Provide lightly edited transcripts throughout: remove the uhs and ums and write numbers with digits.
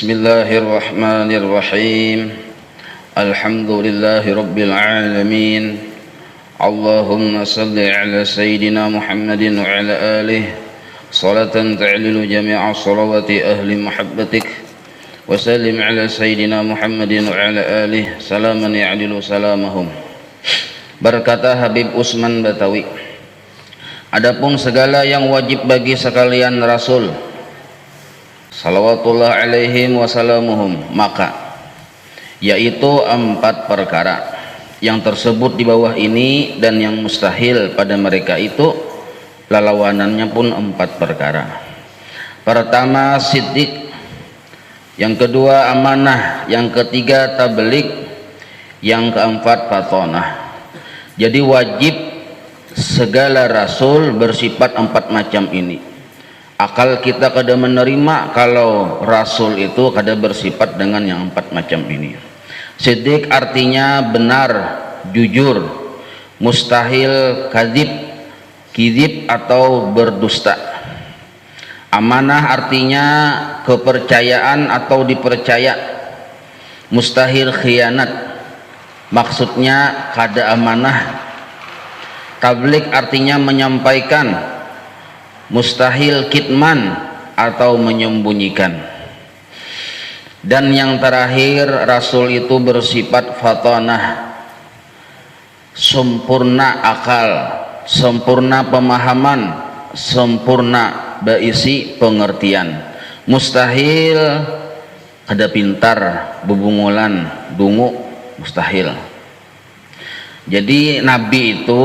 Bismillahirrahmanirrahim. Alhamdulillahi rabbil alamin. Allahumma salli ala sayyidina Muhammadin wa ala alihi salatan ta'lilu jami'a salawati ahli muhabbatik wa sallim ala sayyidina Muhammadin wa ala alihi salaman ya'dilu salamahum. Berkata Habib Usman Batawi, adapun segala yang wajib bagi sekalian Rasul salawatullah alaihim wasalamuhum, maka yaitu 4 perkara yang tersebut di bawah ini, dan yang mustahil pada mereka itu lalawanannya pun 4 perkara. Pertama siddiq, yang kedua amanah, yang ketiga tabligh, yang keempat fatonah. Jadi wajib segala rasul bersifat 4 macam ini. Akal kita kada menerima kalau rasul itu kada bersifat dengan yang 4 macam ini. Siddiq artinya benar, jujur. Mustahil kadzib atau berdusta. Amanah artinya kepercayaan atau dipercaya. Mustahil khianat, maksudnya kada amanah. Tabligh artinya menyampaikan. Mustahil kitman atau menyembunyikan. Dan yang terakhir, rasul itu bersifat fatonah, sempurna akal, sempurna pemahaman, sempurna baisi pengertian. Mustahil ada pintar, bebungulan, dungu, mustahil. Jadi nabi itu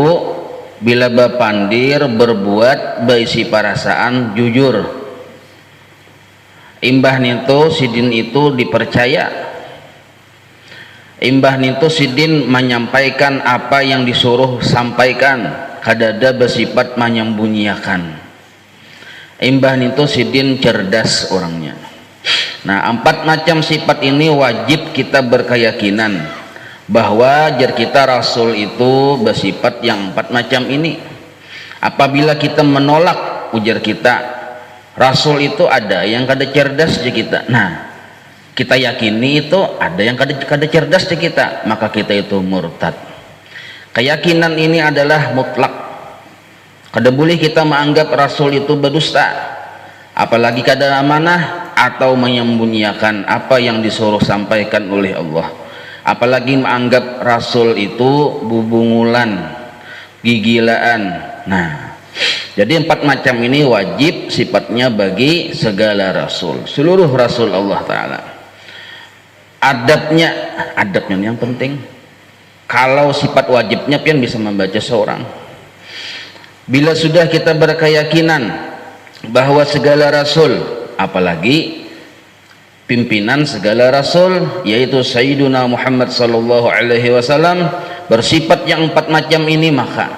bila bapandir berbuat baisi perasaan jujur, imbah nitu sidin itu dipercaya, imbah nitu sidin menyampaikan apa yang disuruh sampaikan, kadada bersifat menyembunyikan, imbah nitu sidin cerdas orangnya. Nah, 4 macam sifat ini wajib kita berkeyakinan bahwa jar kita rasul itu bersifat yang 4 macam ini. Apabila kita menolak ujar kita rasul itu ada yang kada cerdas di kita, nah kita yakini itu ada yang kada cerdas di kita, maka kita itu murtad. Keyakinan ini adalah mutlak. Kada boleh kita menganggap rasul itu berdusta, apalagi kada amanah atau menyembunyikan apa yang disuruh sampaikan oleh Allah. Apalagi menganggap rasul itu bubungulan, gigilaan. Nah, jadi 4 macam ini wajib sifatnya bagi segala rasul, seluruh rasul Allah Ta'ala. Adabnya yang penting. Kalau sifat wajibnya pian bisa membaca seorang. Bila sudah kita berkeyakinan bahwa segala rasul, apalagi pimpinan segala rasul yaitu Sayyiduna Muhammad sallallahu alaihi wasallam bersifat yang 4 macam ini, maka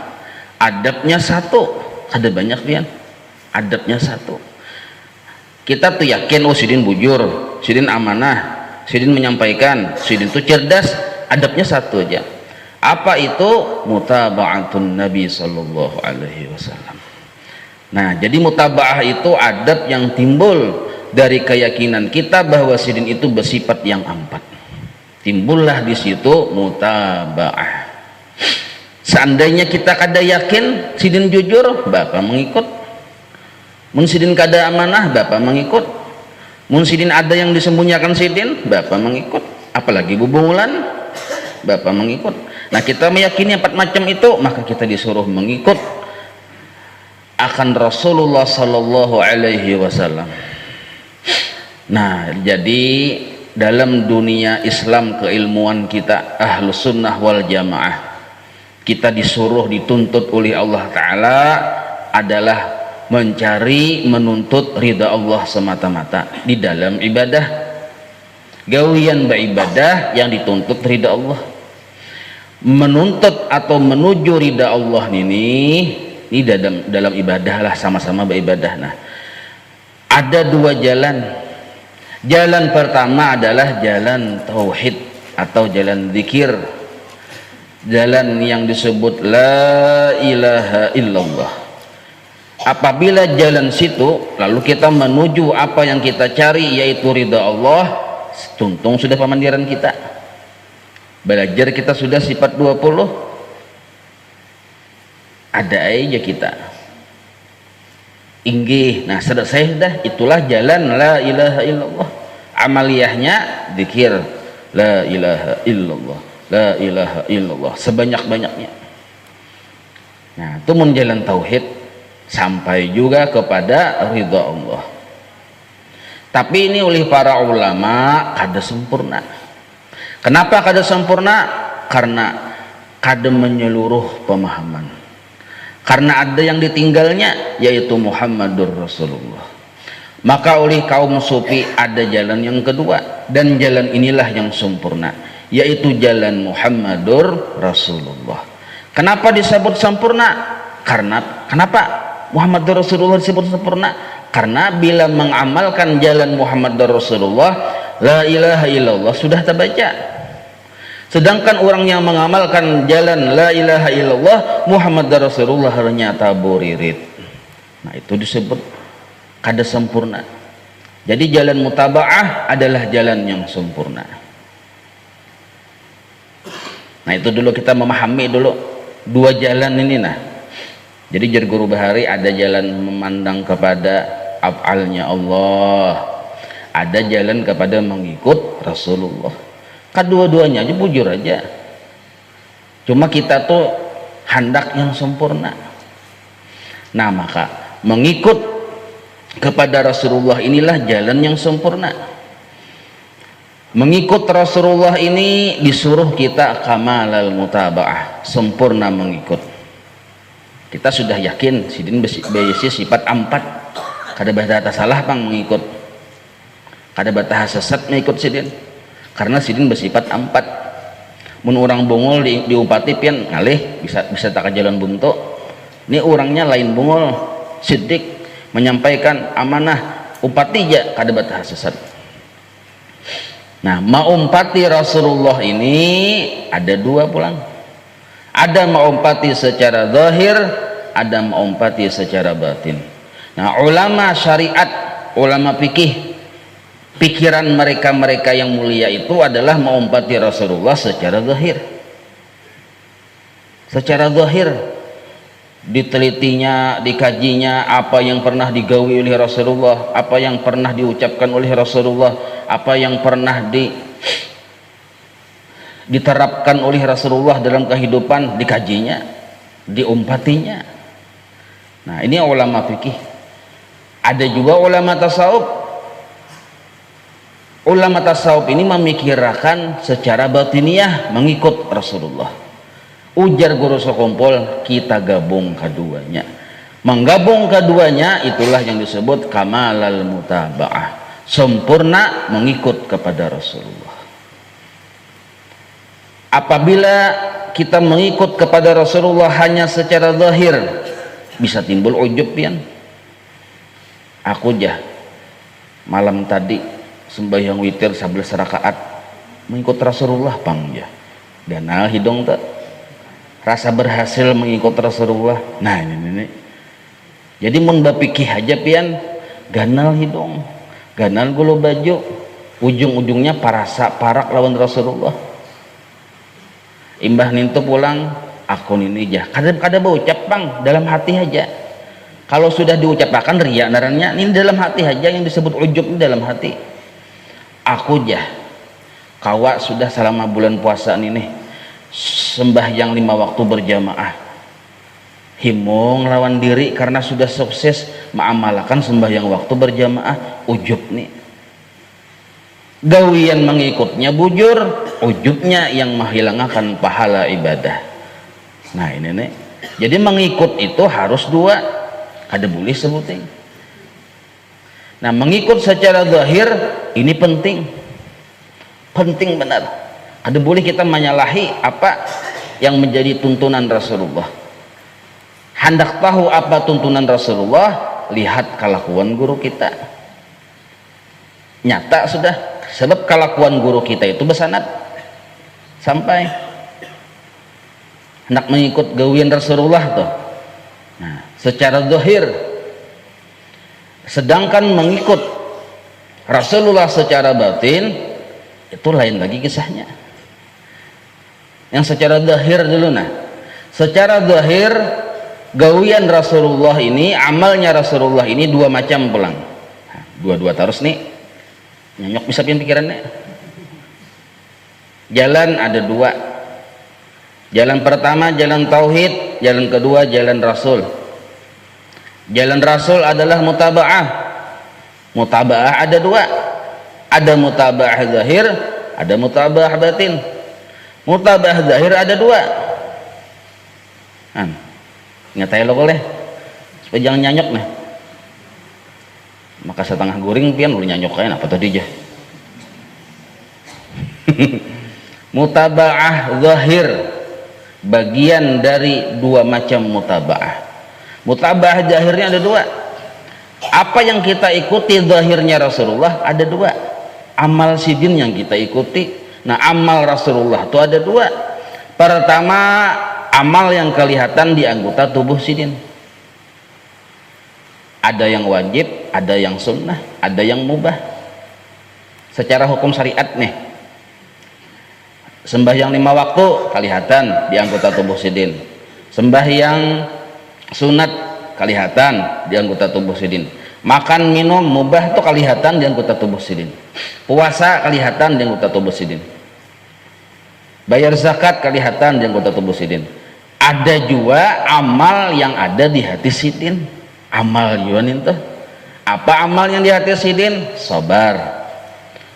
adabnya 1. Ada banyak pian. Adabnya 1. Kita tuh yakin sidin bujur, sidin amanah, sidin menyampaikan, sidin itu cerdas. Adabnya 1 aja. Apa itu? Mutaba'atun Nabi sallallahu alaihi wasallam. Nah, jadi mutaba'ah itu adab yang timbul dari keyakinan kita bahwa sidin itu bersifat yang 4. Timbullah di situ mutaba'ah. Seandainya kita kada yakin sidin jujur, bapak mengikut. Mun sidin kada amanah, bapak mengikut. Mun sidin ada yang disembunyikan sidin, bapak mengikut. Apalagi bubungulan, bapak mengikut. Nah, kita meyakini 4 macam itu, maka kita disuruh mengikut akan Rasulullah sallallahu alaihi wasallam. Nah, jadi dalam dunia Islam keilmuan kita Ahlus Sunnah wal Jamaah, kita disuruh dituntut oleh Allah Ta'ala adalah mencari, menuntut ridha Allah semata-mata di dalam ibadah. Gawian beribadah yang dituntut ridha Allah. Menuntut atau menuju ridha Allah ini dalam ibadah lah, sama-sama beribadah. Nah, ada 2 jalan. Jalan pertama adalah jalan tauhid atau jalan zikir, jalan yang disebut la ilaha illallah. Apabila jalan situ lalu kita menuju apa yang kita cari, yaitu ridha Allah, tuntung sudah pemandiran kita. Belajar kita sudah sifat 20, ada aja kita inggih. Nah selesai dah, itulah jalan la ilaha illallah. Amaliyahnya zikir la ilaha illallah, la ilaha illallah sebanyak-banyaknya. Nah itu menjalan tauhid sampai juga kepada ridha Allah. Tapi ini oleh para ulama kada sempurna. Kenapa kada sempurna? Karena kada menyeluruh pemahaman, karena ada yang ditinggalnya, yaitu Muhammadur Rasulullah. Maka oleh kaum sufi ada jalan yang kedua, dan jalan inilah yang sempurna, yaitu jalan Muhammadur Rasulullah. Kenapa disebut sempurna? Kenapa Muhammadur Rasulullah disebut sempurna? Karena bila mengamalkan jalan Muhammadur Rasulullah, la ilaha illallah sudah terbaca. Sedangkan orang yang mengamalkan jalan la ilaha illallah Muhammadur Rasulullah ternyata buririt. Nah itu disebut kada sempurna. Jadi jalan mutaba'ah adalah jalan yang sempurna. Nah itu dulu kita memahami dulu dua jalan ini. Nah jadi jar guru bahari, ada jalan memandang kepada af'alnya Allah, ada jalan kepada mengikut Rasulullah. Kedua-duanya aja bujur aja, cuma kita tuh hendak yang sempurna. Nah maka mengikut kepada Rasulullah inilah jalan yang sempurna. Mengikut Rasulullah ini disuruh kita kamalal mutaba'ah, sempurna mengikut. Kita sudah yakin sidin besi sifat 4, kada bata salah pang mengikut, kada bata sesat mengikut sidin, karena sidin bersifat 4. Mun orang bungul diupati pian ngalih bisa tak jalan buntu. Ini orangnya lain bungul, sidik menyampaikan amanah, upati ja kada bata sesat. Nah maumpati Rasulullah ini ada dua pulang. Ada maumpati secara zahir, ada maumpati secara batin. Nah ulama syariat, ulama fikih, pikiran mereka yang mulia itu adalah maumpati Rasulullah secara zahir. Secara zahir ditelitinya, dikajinya apa yang pernah digawi oleh Rasulullah, apa yang pernah diucapkan oleh Rasulullah, apa yang pernah diterapkan oleh Rasulullah dalam kehidupan, dikajinya, diumpatinya. Nah ini ulama fikih. Ada juga ulama tasawuf. Ulama tasawuf ini memikirkan secara batiniah mengikut Rasulullah. Ujar guru sekumpul, kita gabung keduanya. Menggabung keduanya itulah yang disebut kamalal mutaba'ah, sempurna mengikut kepada Rasulullah. Apabila kita mengikut kepada Rasulullah hanya secara zahir, bisa timbul ujub pian. Aku jah malam tadi sembahyang witir 11 rakaat mengikut Rasulullah pang ya. Ganal hidung tak rasa berhasil mengikut Rasulullah. Nah ini. Jadi mun bapikih aja pian, ganal hidung, ganal gulu baju, ujung-ujungnya parak lawan Rasulullah. Imbah nintu pulang, aku ini jah kada berucap bang, dalam hati aja. Kalau sudah diucapkan riya narannya, ini dalam hati aja, yang disebut ujub ini dalam hati. Aku jah kawa sudah selama bulan puasa ini sembahyang 5 waktu berjamaah, himung lawan diri karena sudah sukses mengamalkan sembahyang waktu berjamaah. Ujub nih gawian mengikutnya bujur, ujubnya yang menghilangkan pahala ibadah. Nah ini nih, jadi mengikut itu harus dua, kada boleh sebutin. Nah mengikut secara zahir ini penting benar, kada boleh kita menyalahi apa yang menjadi tuntunan Rasulullah. Hendak tahu apa tuntunan Rasulullah, lihat kelakuan guru kita. Nyata sudah, sebab kelakuan guru kita itu bersanad sampai hendak mengikut gawian Rasulullah tuh. Nah secara zahir Sedangkan mengikut Rasulullah secara batin itu lain lagi kisahnya. Yang secara zahir dulu, nah secara zahir gawian Rasulullah ini, amalnya Rasulullah ini dua macam pulang. Dua-dua terus nih nyanyok bisa pikirannya. Jalan ada dua. Jalan pertama jalan tauhid, jalan kedua jalan Rasul. Jalan Rasul adalah mutaba'ah. Mutaba'ah ada dua. Ada mutaba'ah zahir, ada mutaba'ah batin. Mutaba'ah zahir ada dua. Ingat aja lo boleh supaya jangan nyanyok nih. Maka setengah guring pian lu nyanyok kayak apa tadi aja. Mutaba'ah zahir bagian dari dua macam mutaba'ah. Mutaba'ah zahirnya ada dua. Apa yang kita ikuti zahirnya Rasulullah ada dua. Amal sidin yang kita ikuti, nah amal Rasulullah itu ada dua. Pertama, amal yang kelihatan di anggota tubuh sidin. Ada yang wajib, ada yang sunnah, ada yang mubah. Secara hukum syariat nih, sembahyang 5 waktu kelihatan di anggota tubuh sidin. Sembahyang sunat kelihatan di anggota tubuh sidin. Makan minum mubah itu kelihatan di anggota tubuh sidin. Puasa kelihatan di anggota tubuh sidin. Bayar zakat kelihatan di anggota tubuh sidin. Ada juga amal yang ada di hati sidin. Amal yuanin tuh. Apa amal yang di hati sidin? Sabar,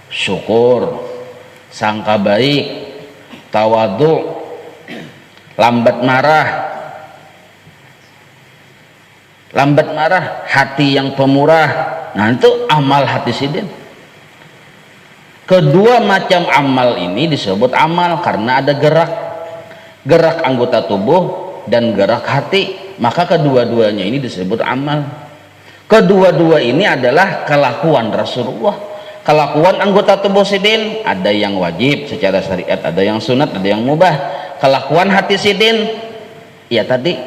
syukur, sangka baik, tawadu, lambat marah, hati yang pemurah. Nah itu amal hati sidin. Kedua macam amal ini disebut amal karena ada gerak anggota tubuh dan gerak hati, maka kedua-duanya ini disebut amal. Kedua-dua ini adalah kelakuan Rasulullah, kelakuan anggota tubuh sidin. Ada yang wajib secara syariat, ada yang sunat, ada yang mubah. Kelakuan hati sidin ya tadi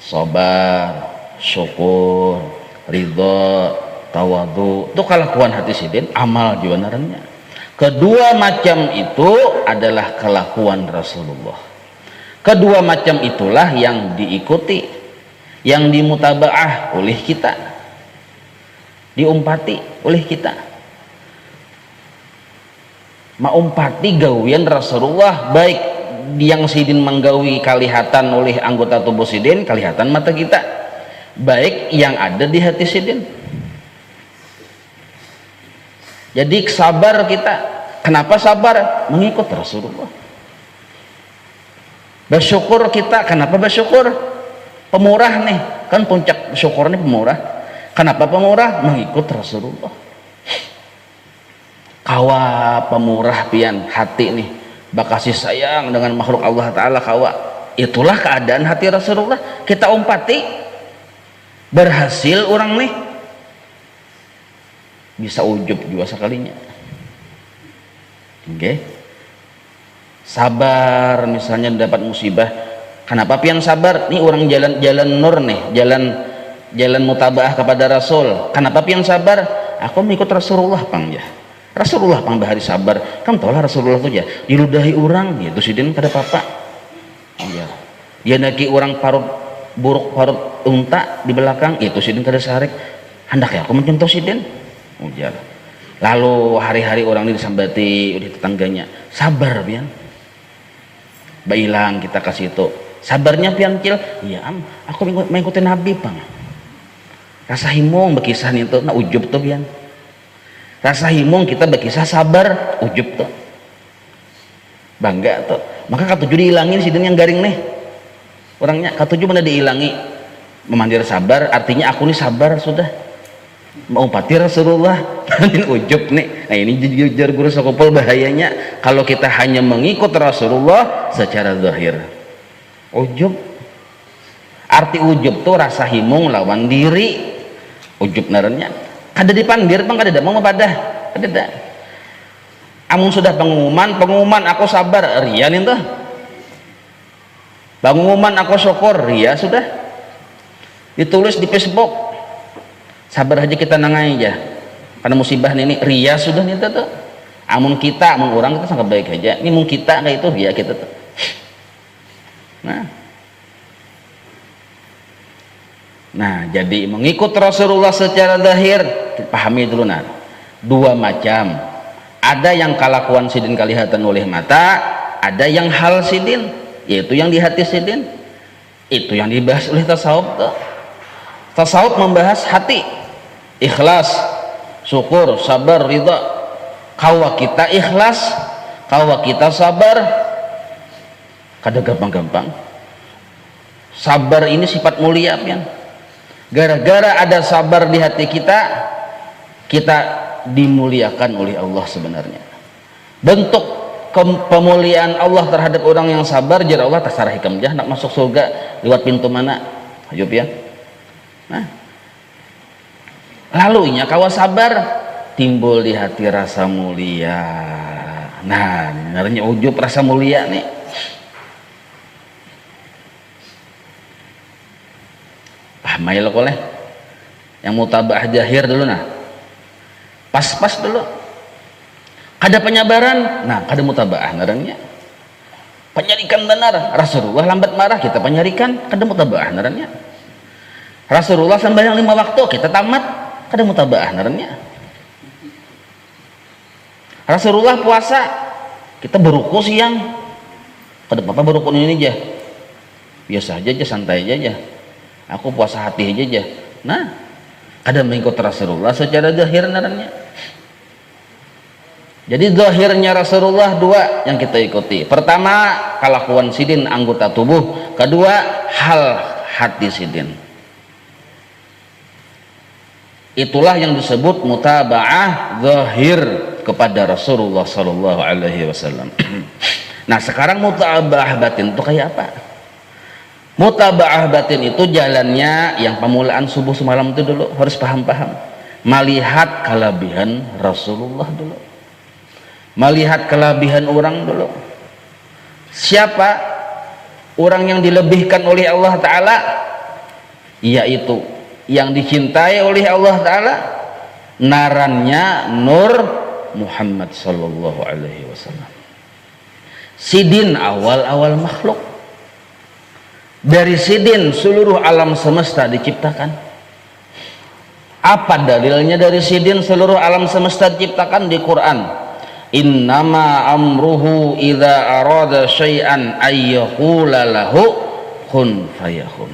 sabar, syukur, ridho, tawadu, itu kelakuan hati sidin, amal jualannya. Kedua macam itu adalah kelakuan Rasulullah. Kedua macam itulah yang diikuti, yang dimutabaah oleh kita, diumpati oleh kita. Maumpati gawian Rasulullah, baik yang sidin menggawi kelihatan oleh anggota tubuh sidin, kelihatan mata kita, baik yang ada di hati sidin. Jadi sabar kita. Kenapa sabar? Mengikut Rasulullah. Bersyukur kita. Kenapa bersyukur? Pemurah nih, kan puncak syukur nih pemurah. Kenapa pemurah? Mengikut Rasulullah. Kawa pemurah pian hati nih, bakasih sayang dengan makhluk Allah Ta'ala kawa. Itulah keadaan hati Rasulullah. Kita umpati, berhasil orang nih bisa ujub juga sekalinya. Oke. Sabar misalnya dapat musibah. Kenapa pian sabar? Nih orang jalan nur nih, jalan mutabaah kepada Rasul. Kenapa pian sabar? Aku mengikut Rasulullah pang ya. Rasulullah pang bahari sabar. Kamu tahu lah Rasulullah tuh ya diludahi orang gitu sidin kada apa-apa. Iya. Dia naki orang parut buruk parut unta di belakang itu sidin kada sarik. Hendak ya aku mencontoh sidin. Ujar. Lalu hari-hari orang ini disambati oleh tetangganya, sabar pian. Bailang kita kasih itu. Sabarnya pian cil, iya aku mengikuti Nabi pang. Rasa himung berkisah itu, nah ujub tuh pian. Rasa himung kita berkisah sabar, ujub tuh. Bangga tuh. Maka katujuh dihilangin sidin yang garing nih. Orangnya katujuh mana dihilangi. Memandir sabar, artinya aku nih sabar sudah. Mau pati Rasulullah ujub nih. Nah ini jujur guru sekopol bahayanya kalau kita hanya mengikut Rasulullah secara zahir. Ujub, arti ujub tuh rasa himung lawan diri. Ujub narannya kada dipandir bang, kada mau padah, kada dah. Amun sudah pengumuman aku sabar, rian itu. Pengumuman aku syukur, ria sudah. Ditulis di Facebook. sabar aja kita nangai aja karena musibah ini ria sudah nih tuh amun kita amun orang kita sangat baik aja ini mung kita kayak itu ria kita tuh. Nah jadi mengikut Rasulullah secara zahir pahami dulu dua macam, ada yang kalakuan sidin kalihatan oleh mata, ada yang hal sidin yaitu yang di hati sidin. Itu yang dibahas oleh tasawuf tuh. Tasawuf membahas hati, ikhlas, syukur, sabar, ridha. Kawa kita ikhlas, kawa kita sabar, kada gampang-gampang. Sabar ini sifat mulia pian. Gara-gara ada sabar di hati kita, kita dimuliakan oleh Allah sebenarnya. Bentuk pemuliaan Allah terhadap orang yang sabar, jar Allah tasarah hikam jah nak masuk surga lewat pintu mana? Ayo pian. Nah, lalu kawa sabar timbul di hati rasa mulia. Nah, namanya ujub rasa mulia nih. Mail boleh yang mutabah jahir dulu pas-pas dulu ada penyabaran ada mutabah ngarannya penyarikan benar Rasulullah lambat marah kita penyarikan ada mutabah ngarannya Rasulullah sembahyang 5 waktu kita tamat ada mutabah ngarannya Rasulullah puasa kita beruku siang kada apa beruku ini aja biasa aja santai aja aku puasa hati aja. Nah, ada mengikut Rasulullah secara zahir naranya. Jadi zahirnya Rasulullah dua yang kita ikuti. Pertama, kelakuan sidin anggota tubuh. Kedua, hal hati sidin. Itulah yang disebut mutaba'ah zahir kepada Rasulullah sallallahu alaihi wasallam. Nah, sekarang mutaba'ah batin itu kayak apa? Mutaba'ah batin itu jalannya yang pemulaan subuh semalam itu dulu harus paham-paham. Melihat kelebihan Rasulullah dulu. Melihat kelebihan orang dulu. Siapa orang yang dilebihkan oleh Allah Ta'ala? Yaitu yang dicintai oleh Allah Ta'ala. Narannya Nur Muhammad sallallahu alaihi wasallam. Sidin awal-awal makhluk. Dari sidin seluruh alam semesta diciptakan. Apa dalilnya dari sidin seluruh alam semesta diciptakan? Di Quran. Innama amruhu idza arada syai'an ayyaqula lahu kun fayakun.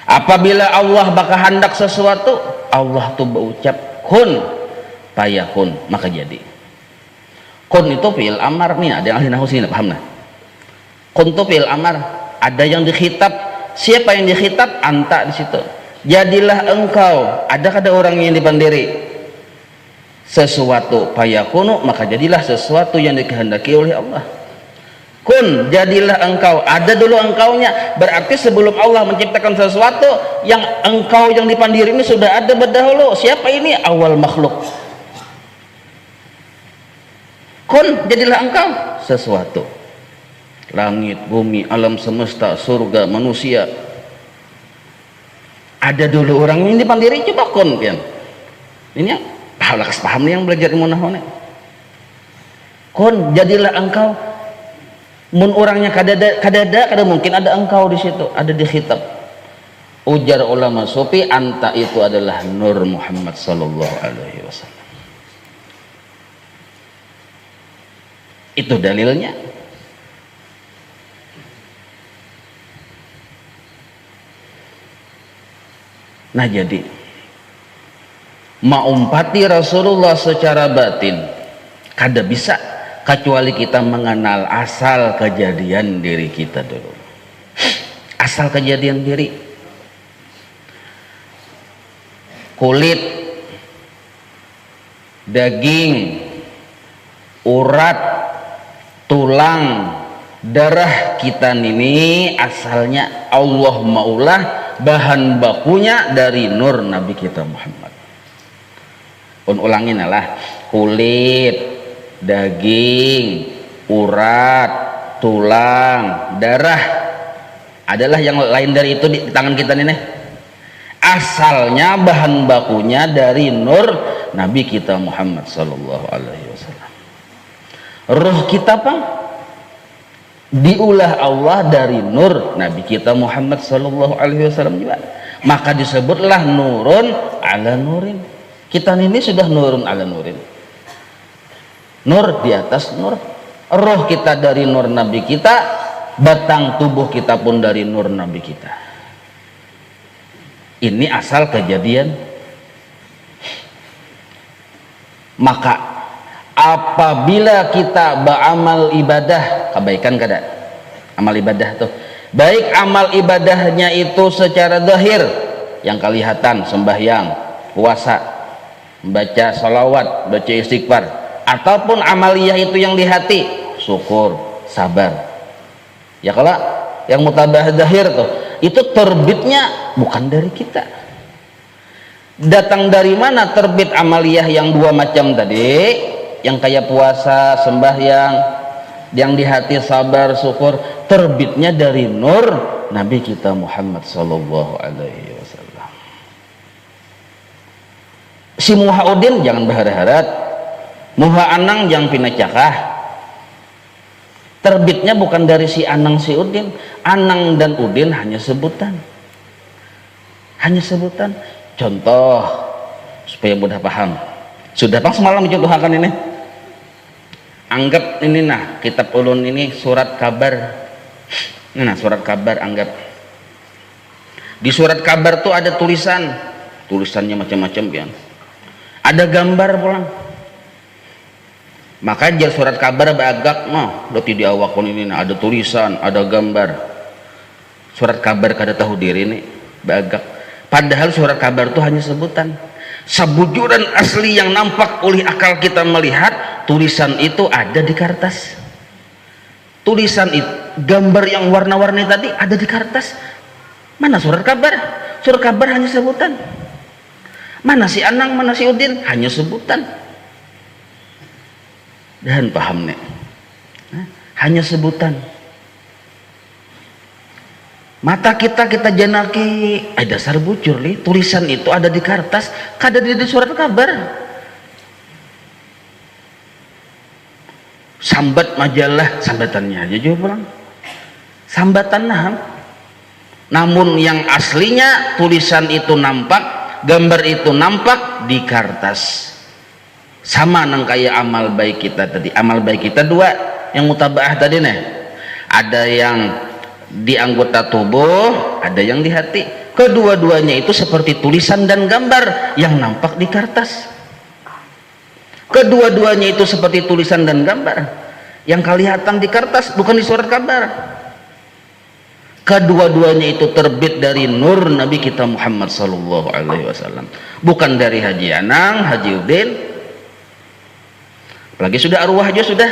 Apabila Allah bakal hendak sesuatu, Allah tuh berucap kun fayakun, maka jadi. Kun itu fi'il amar nih, ada yang ahli nahwu sini paham nah? Kun itu fi'il amar. Ada yang dikhitab, siapa yang dikhitab? Anta di situ. Jadilah engkau. Ada kada orang yang dipandiri sesuatu payakunu, maka jadilah sesuatu yang dikehendaki oleh Allah. Kun, jadilah engkau. Ada dulu engkaunya. Berarti sebelum Allah menciptakan sesuatu, yang engkau yang dipandiri ini sudah ada berdahulu. Siapa ini? Awal makhluk. Kun, jadilah engkau sesuatu. Langit, bumi, alam semesta, surga, manusia. Ada dulu orang ini dipandiri coba kun pian. Ini yang paham nih yang belajar ilmu nahwu. Kun, jadilah engkau. Mun orangnya kada mungkin ada engkau di situ, ada di khitab. Ujar ulama sufi, anta itu adalah Nur Muhammad sallallahu alaihi wasallam. Itu dalilnya. Nah jadi maumpati Rasulullah secara batin kada bisa kecuali kita mengenal asal kejadian diri kita dulu. Asal kejadian diri, kulit, daging, urat, tulang, darah kita ini asalnya Allah maulah, bahan bakunya dari nur Nabi kita Muhammad. Ulangin lah, kulit, daging, urat, tulang, darah adalah yang lain dari itu di tangan kita nih. asalnya bahan bakunya dari nur Nabi kita Muhammad sallallahu alaihi wasallam. Roh kita Bang diulah Allah dari nur Nabi kita Muhammad sallallahu alaihi wasallam juga. Maka disebutlah nurun ala nurin. Kita ini sudah nurun ala nurin. Nur di atas nur. Roh kita dari nur Nabi kita, batang tubuh kita pun dari nur Nabi kita. Ini asal kejadian. Maka apabila kita beramal ibadah, kebaikan kada? Amal ibadah tuh. Baik amal ibadahnya itu secara zahir, yang kelihatan sembahyang, puasa, baca salawat, baca istighfar, ataupun amaliyah itu yang di hati, syukur, sabar. Ya kalau yang mutabah zahir tuh, itu terbitnya bukan dari kita. Datang dari mana terbit amaliyah yang dua macam tadi, yang kayak puasa, sembahyang, yang di hati sabar, syukur, terbitnya dari nur Nabi kita Muhammad sallallahu alaihi wasallam. Si muha udin jangan berharap, muha anang jangan pindah cakah. Terbitnya bukan dari si anang si udin. Anang dan udin hanya sebutan, hanya sebutan. Contoh supaya mudah paham, sudah Bang semalam dicontohkan ini. Anggap ini nah kitab ulun ini surat kabar. Nah surat kabar, anggap di surat kabar tuh ada tulisannya macam-macam kan, ada gambar pulang. Maka jar surat kabar bagak mah berarti di awakon ini nah, ada tulisan, ada gambar. Surat kabar kada tahu diri nih bagak, padahal surat kabar itu hanya sebutan. Sebujuran asli yang nampak oleh akal kita melihat, tulisan itu ada di kertas. Tulisan itu, gambar yang warna-warni tadi ada di kertas. Mana surat kabar? Surat kabar hanya sebutan. Mana si Anang, mana si Udin? Hanya sebutan. Dan paham nih, hanya sebutan. Mata kita janaki, dasar bujur li, tulisan itu ada di kertas, kada di surat kabar. Sambat majalah, sambatannya aja juga pulang. Sambatan nah. Namun yang aslinya tulisan itu nampak, gambar itu nampak di kertas. Sama nang kayak amal baik kita tadi. Amal baik kita dua, yang mutabaah tadi nih. Ada yang di anggota tubuh, ada yang di hati. Kedua-duanya itu seperti tulisan dan gambar yang nampak di kertas. Kedua-duanya itu seperti tulisan dan gambar yang kelihatan di kertas, bukan di surat kabar. Kedua-duanya itu terbit dari nur Nabi kita Muhammad sallallahu alaihi wasallam, bukan dari Haji Anang, Haji Udin. Apalagi sudah arwah aja sudah.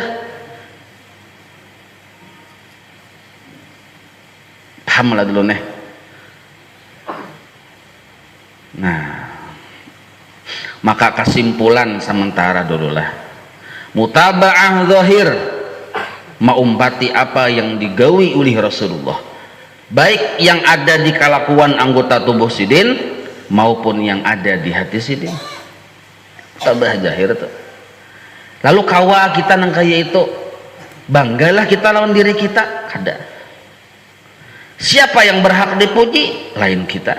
Paham lah dulu nih. Nah, maka kesimpulan sementara dululah, mutaba'ah zahir maumpati apa yang digawi oleh Rasulullah, baik yang ada di kelakuan anggota tubuh sidin maupun yang ada di hati sidin. Mutaba'ah zahir tuh. Lalu kawa kita nang kaya itu, banggalah kita lawan diri kita, kada. Siapa yang berhak dipuji? Lain kita.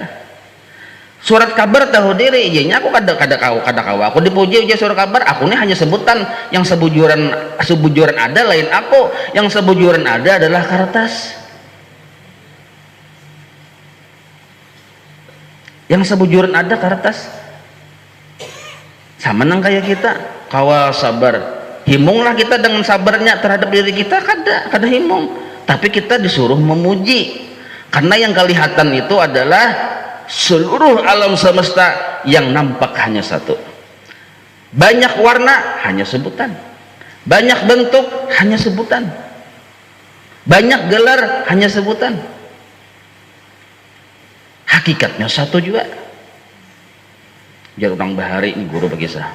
Surat kabar tahu diri, ijanya aku kada kawa aku dipuji aja surat kabar. Aku ini hanya sebutan, yang sebujuran ada lain aku, yang sebujuran ada adalah kertas. Yang sebujuran ada kertas. Sama nang kayak kita, kawa sabar. Himunglah kita dengan sabarnya terhadap diri kita, kada himung. Tapi kita disuruh memuji. Karena yang kelihatan itu adalah seluruh alam semesta, yang nampak hanya satu. Banyak warna hanya sebutan, banyak bentuk hanya sebutan, banyak gelar hanya sebutan. Hakikatnya satu juga. Jar orang bahari ini guru bagi saya.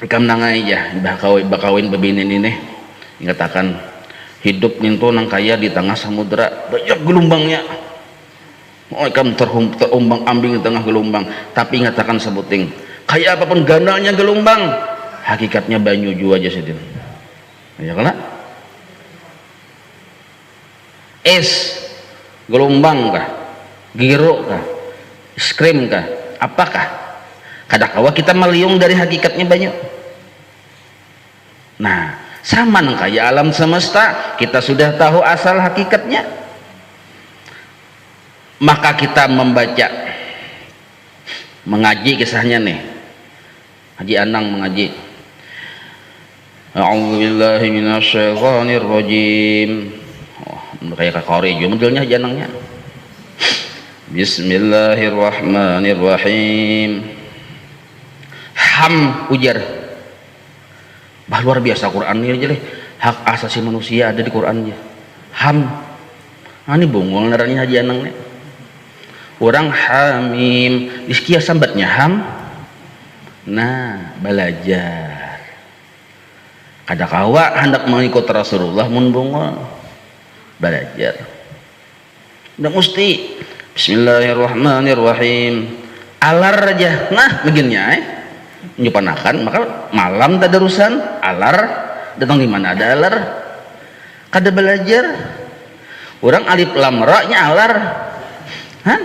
Ikam nangai ya bakawin bebinin ini. Ingatakan hidup nintu nang kaya di tengah samudera, banyak gelombangnya. Oh, kamu terombang-ambing di tengah gelombang, tapi ngatakan sebuting kayak apapun gandalnya gelombang, hakikatnya banyu jua aja sedih. Ya kan? Es, gelombang kah? Giro kah? Es krim kah? Apakah? Kadakawa kita meliung dari hakikatnya banyu. Nah, sama kayak alam semesta, kita sudah tahu asal hakikatnya, maka kita membaca, mengaji kisahnya nih. Haji Anang mengaji. A'udzubillahi minasyaitonirrajim. Oh, kayak kakori juga modelnya Haji Anangnya. Bismillahirrahmanirrahim. Ham ujar. Bah, luar biasa Quran ini aja deh. Hak asasi manusia ada di Quran aja. Ham. Nah, ini bungul naranya Haji Anang nih. Orang hamim. Iskia sambatnya ham. Nah, belajar. Kadakawa hendak mengikut Rasulullah mun bungul. Belajar. Udah mesti. Bismillahirrahmanirrahim. Alar aja. Nah, begininya nyupanakan, maka malam tadarusan alar datang di mana ada alar kada belajar orang alif lam ra nya alar. Hah?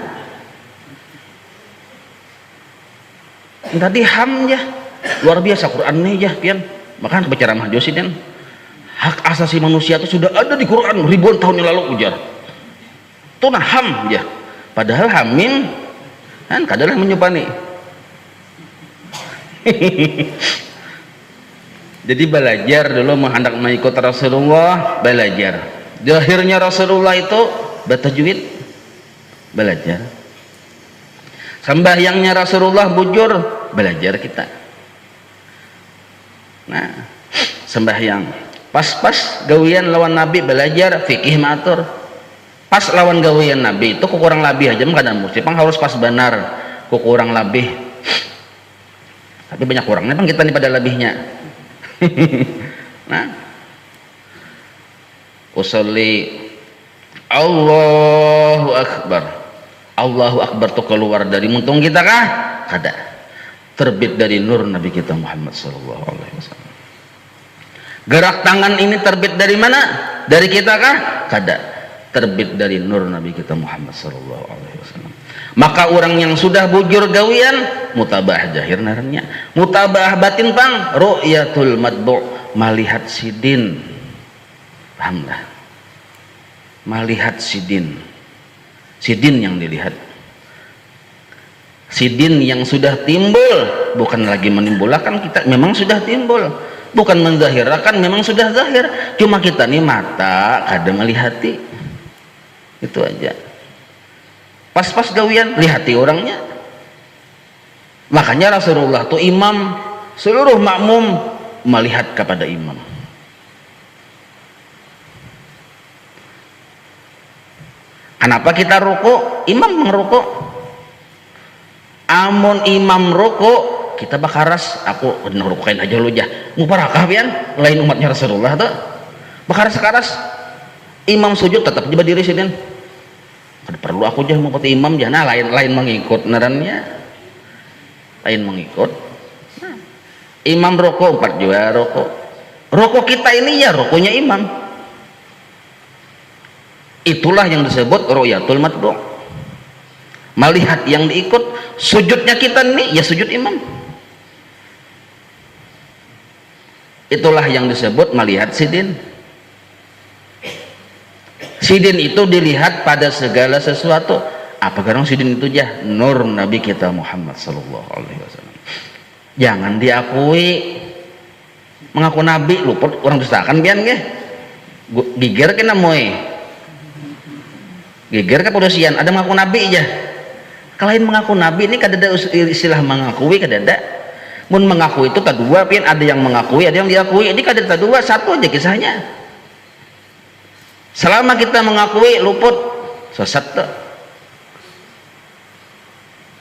Tadi ham ya luar biasa Quran nih ya pian, maka bicara mah josin hak asasi manusia itu sudah ada di Quran ribuan tahun yang lalu ujar tuh nah ham ya, padahal hamim kan kadalah menyupani. Jadi belajar dulu menghendak mengikut Rasulullah, belajar. Di akhirnya Rasulullah itu bertajwid, belajar. Sembahyangnya Rasulullah bujur, belajar kita. Nah, sembahyang pas-pas gawian lawan Nabi belajar fikih matur. Pas lawan gawian Nabi itu kurang lebih aja kadang mesti harus pas benar, kurang lebih. Tapi banyak kurangnya bang kita nih pada lebihnya. Nah, usolli Allahu Akbar. Allahu Akbar tuh keluar dari muntung kita kah? Kada. Terbit dari nur Nabi kita Muhammad sallallahu alaihi wasallam. Gerak tangan ini terbit dari mana? Dari kita kah? Kada. Terbit dari nur Nabi kita Muhammad sallallahu alaihi wasallam. Maka orang yang sudah bujur gawian mutabah zahir naranya, mutabah batin pang ru'yatul madbu', melihat sidin. Paham dah? Melihat sidin. Sidin yang dilihat. Sidin yang sudah timbul, bukan lagi menimbulkan, kita memang sudah timbul. Bukan menzahirakan, memang sudah zahir. Cuma kita nih mata kada melihati. Itu aja. Pas-pas gawian lihati orangnya. Makanya Rasulullah tuh imam, seluruh makmum melihat kepada imam. Kenapa kita ruku? Imam meruku. Amun imam ruku kita bakaras, aku udah rukuin aja lu jah. Mubarakah pian lain umatnya Rasulullah tuh. Bakaras-karas. Imam sujud tetap di berdiri sini. Kada perlu aku jah mau pati imam jah, nah lain mengikut narannya, lain mengikut. Nah, imam rokok 4 juga rokok kita ini ya rokonya imam. Itulah yang disebut ru'yatul matbu', melihat yang diikut. Sujudnya kita ini ya sujud imam. Itulah yang disebut melihat sidin. Sidin itu dilihat pada segala sesuatu. Apa karena sidin itu jah? Nur Nabi kita Muhammad sallallahu alaihi wasallam. Jangan diakui mengaku Nabi luput orang dustakan pian ge. Giger kena moe. Giger ke podosian ada mengaku Nabi aja. Kalain mengaku Nabi ini kada ada istilah mengakui, kada ada. Mun mengaku itu kedua pian, ada yang mengakui, ada yang diakui. Ini kada dua, satu aja kisahnya. Selama kita mengakui luput sesat tuh.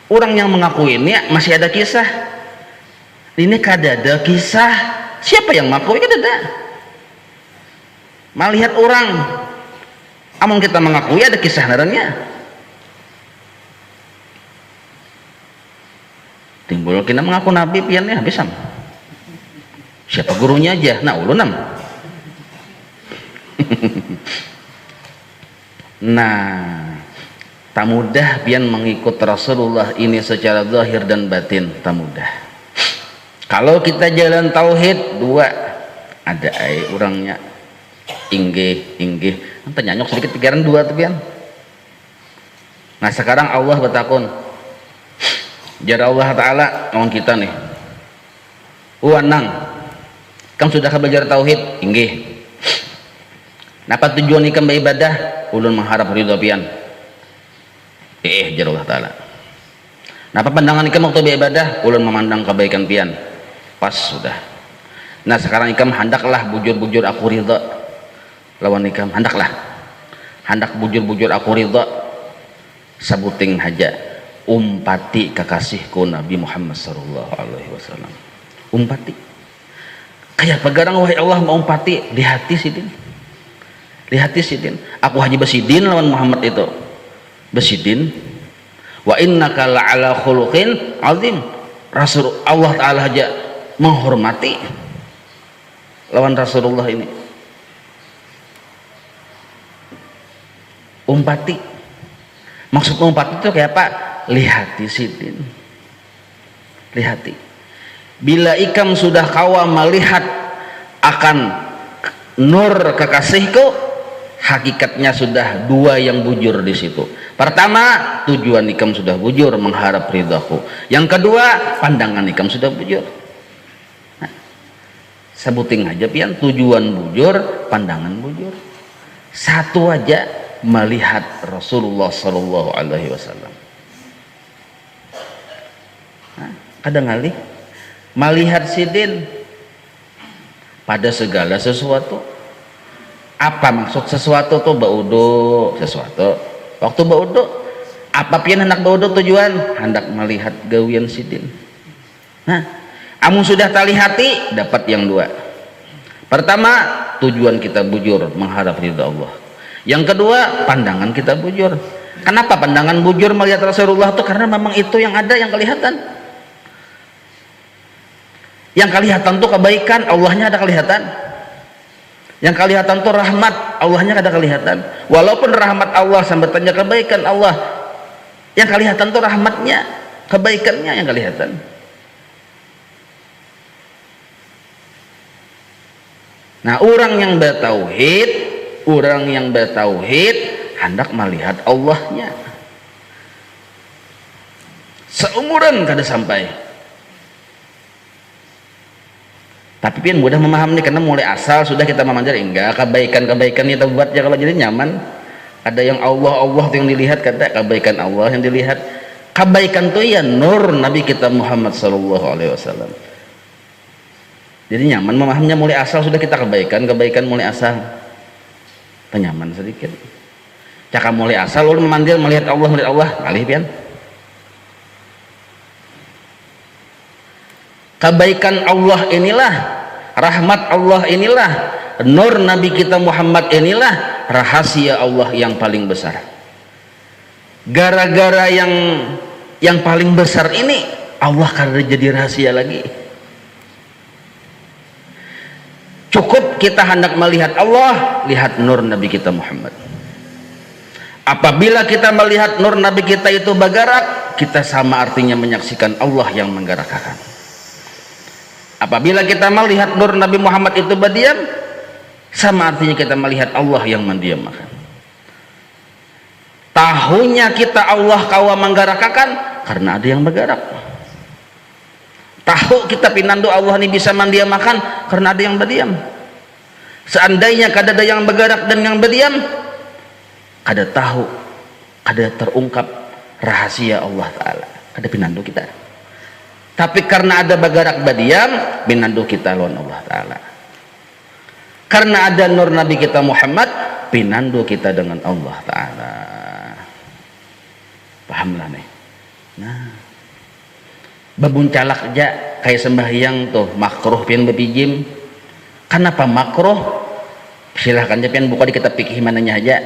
Orang yang mengakui ini masih ada kisah. Ini kada ada kisah. Siapa yang mengakui? Kada ada. Melihat orang. Amun kita mengakui ada kisah naranya. timbul kena mengaku nabi pian ya bisa siapa gurunya aja nah ulunam. Nah, tak mudah pian mengikut Rasulullah ini secara zahir dan batin, tak mudah. Kalau kita jalan tauhid dua, ada orangnya inggih nanti nyanyok sedikit pikiran dua tuh pian. Nah sekarang Allah bertakun jar Allah Ta'ala ngomong kita nih wanang kamu sudah belajar tauhid inggih napa tujuan ikam beribadah ulun mengharap ridho pian jar Allah Ta'ala napa pandangan ikam waktu beribadah ulun memandang kebaikan pian pas sudah. Nah sekarang ikam hendaklah bujur-bujur aku ridho lawan ikam hendak bujur-bujur aku ridho sabuting haja umpati kekasihku Nabi Muhammad sallallahu alaihi wasallam umpati kayak pegarang wahai Allah mau umpati di hati sidin aku haji besidin lawan Muhammad itu besidin wa innaka la'ala khuluqin azim Rasul Allah Ta'ala aja menghormati lawan Rasulullah ini umpati maksud umpati itu kayak apa lihati sidin lihati bila ikam sudah kawa melihat akan nur kekasihku hakikatnya sudah dua yang bujur di situ. Pertama tujuan ikam sudah bujur mengharap ridhaku, yang kedua pandangan ikam sudah bujur. Nah, sebuting aja pian tujuan bujur pandangan bujur satu aja melihat Rasulullah Sallallahu Alaihi Wasallam. Kadang kali melihat sidin pada segala sesuatu. Apa maksud sesuatu tuh baudo sesuatu. Waktu baudo apa pian hendak baudo tujuan hendak melihat gawian sidin. Nah, amun sudah tali hati dapat yang dua. Pertama tujuan kita bujur mengharap ridha Allah. Yang kedua pandangan kita bujur. Kenapa pandangan bujur melihat Rasulullah itu? Karena memang itu yang ada yang kelihatan. Yang kelihatan tuh kebaikan, Allahnya ada kelihatan. Yang kelihatan tuh rahmat, Allahnya ada kelihatan. Walaupun rahmat Allah sambutannya kebaikan Allah, yang kelihatan tuh rahmatnya, kebaikannya yang kelihatan. Nah, orang yang bertauhid hendak melihat Allahnya. Seumuran kada sampai. Tapi pian mudah memahami karena mulai asal sudah kita memanjat enggak kebaikan kita buat ya kalau jadi nyaman. Ada yang Allah tuh yang dilihat, kata kebaikan Allah yang dilihat. Kebaikan tuh ya nur Nabi kita Muhammad sallallahu alaihi wasallam. Jadi nyaman memahaminya mulai asal sudah kita kebaikan mulai asal. Penyaman sedikit. Cakap mulai asal lalu memandil melihat Allah alih pian. Kebaikan Allah inilah, rahmat Allah inilah, nur Nabi kita Muhammad inilah rahasia Allah yang paling besar. Gara-gara yang paling besar ini Allah kada jadi rahasia lagi. Cukup kita hendak melihat Allah, lihat nur Nabi kita Muhammad. Apabila kita melihat nur Nabi kita itu bergerak, kita sama artinya menyaksikan Allah yang menggerakkan. Apabila kita melihat nur Nabi Muhammad itu berdiam, sama artinya kita melihat Allah yang mendiamkan. Tahunya kita Allah kawa menggerakkan karena ada yang bergerak. Tahu kita pinandu Allah ini bisa mendiamkan karena ada yang berdiam. Seandainya kada ada yang bergerak dan yang berdiam, kada tahu, kada terungkap rahasia Allah Ta'ala, kada pinandu kita. Tapi karena ada bergerak berdiam, pinandu kita lawan Allah Ta'ala. Karena ada nur Nabi kita Muhammad, pinandu kita dengan Allah Ta'ala. Pahamlah nih. Nah, babuncalak aja kayak sembahyang tuh makruh pian bepijim. Kenapa makruh? Silahkan aja pian buka di kitab fikih mananya aja.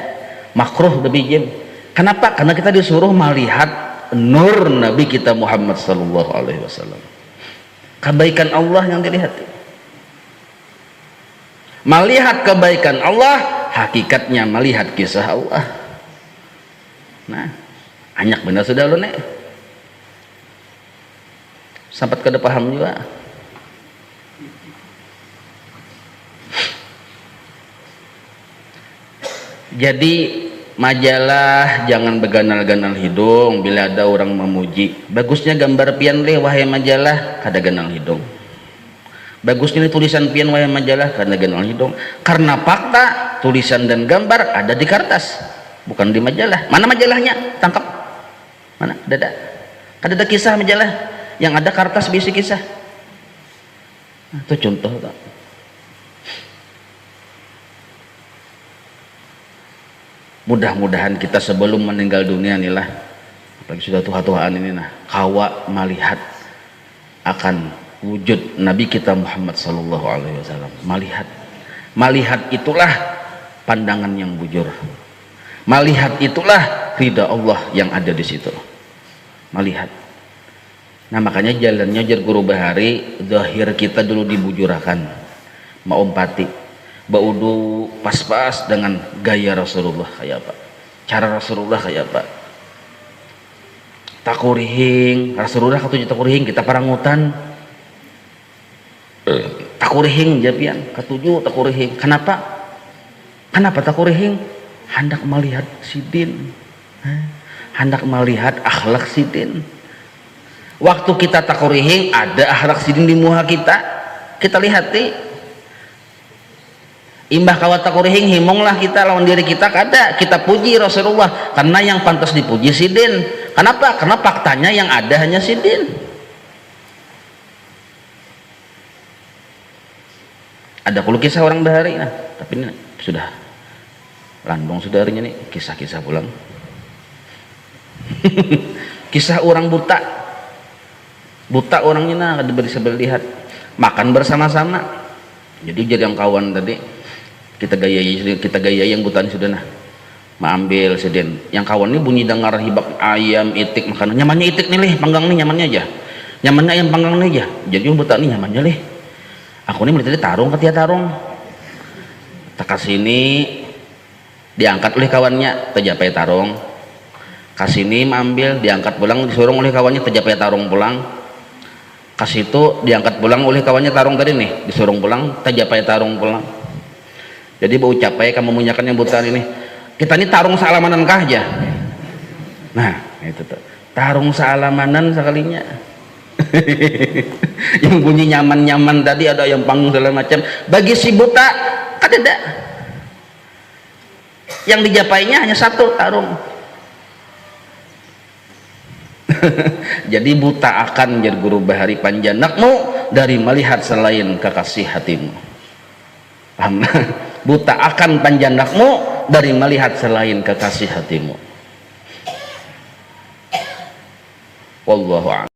Makruh bepijim. Kenapa? Karena kita disuruh melihat nur Nabi kita Muhammad sallallahu alaihi wasallam. Kebaikan Allah yang dilihat. Melihat kebaikan Allah, hakikatnya melihat kisah Allah. Nah, anyak benar sudah lu nek. Sampai kada paham juga. Jadi majalah jangan beganal-ganal hidung bila ada orang memuji. Bagusnya gambar pian leh wahai majalah, kada ganal hidung. Bagusnya tulisan pian wahai majalah, kada ganal hidung. Karena fakta tulisan dan gambar ada di kertas, bukan di majalah. Mana majalahnya? Tangkap. Mana? Ada. Kada ada kisah majalah. Yang ada kertas berisi kisah. Nah, itu contoh tak? Mudah-mudahan kita sebelum meninggal dunia inilah, apalagi sudah tua-tuaan ini nah, kawa melihat akan wujud Nabi kita Muhammad sallallahu alaihi wasallam. Melihat itulah pandangan yang bujur. Melihat itulah ridha Allah yang ada di situ. Melihat. Nah makanya jalannya jar guru bahari, zahir kita dulu dibujurakan, maumpati, baudu pas-pas dengan gaya Rasulullah kayak apa, cara Rasulullah kayak apa. Takurihing Rasulullah katuju takurihing kita parangutan. Takurihing japian katuju takurihing. Kenapa takurihing? Hendak melihat sidin, hendak melihat akhlak sidin. Waktu kita takurihing ada akhlak sidin di muha kita lihat imbah kawat takurihing himonglah kita lawan diri kita kada kita puji Rasulullah karena yang pantas dipuji sidin. Kenapa? Karena faktanya yang ada hanya sidin. Ada puluh kisah orang bahari nah, tapi ini sudah landong sudah harinya nih kisah-kisah pulang. Kisah orang buta orangnya nah kada bisa melihat, makan bersama-sama. Jadi yang kawan tadi kita gaya yang buta ini sudah nah mengambil sedin yang kawan ini bunyi dengar hibak ayam itik makan nyamannya itik nih leh panggang nih nyamannya aja, nyamannya ayam panggang nih aja. Jadi yang buta nih nyamannya leh aku ini melihat tarung ketia tarung tak sini diangkat oleh kawannya terjapai tarung, kasini ambil diangkat pulang disuruh oleh kawannya terjapai tarung pulang. Kasih itu diangkat pulang oleh kawannya tarung tadi nih disuruh pulang terjapai tarung pulang. Jadi bau capai kamu menyakan yang buta ini kita ini tarung sealamanan kah aja. Nah itu tuh tarung sealamanan sekalinya. Yang bunyi nyaman-nyaman tadi ada yang panggung segala macam bagi si buta ada yang dijapainya hanya satu tarung. Jadi buta akan menjadi guru bahari panjanakmu dari melihat selain kekasih hatimu. Paham? Buta akan panjanakmu dari melihat selain kekasih hatimu. Wallahu a'lam.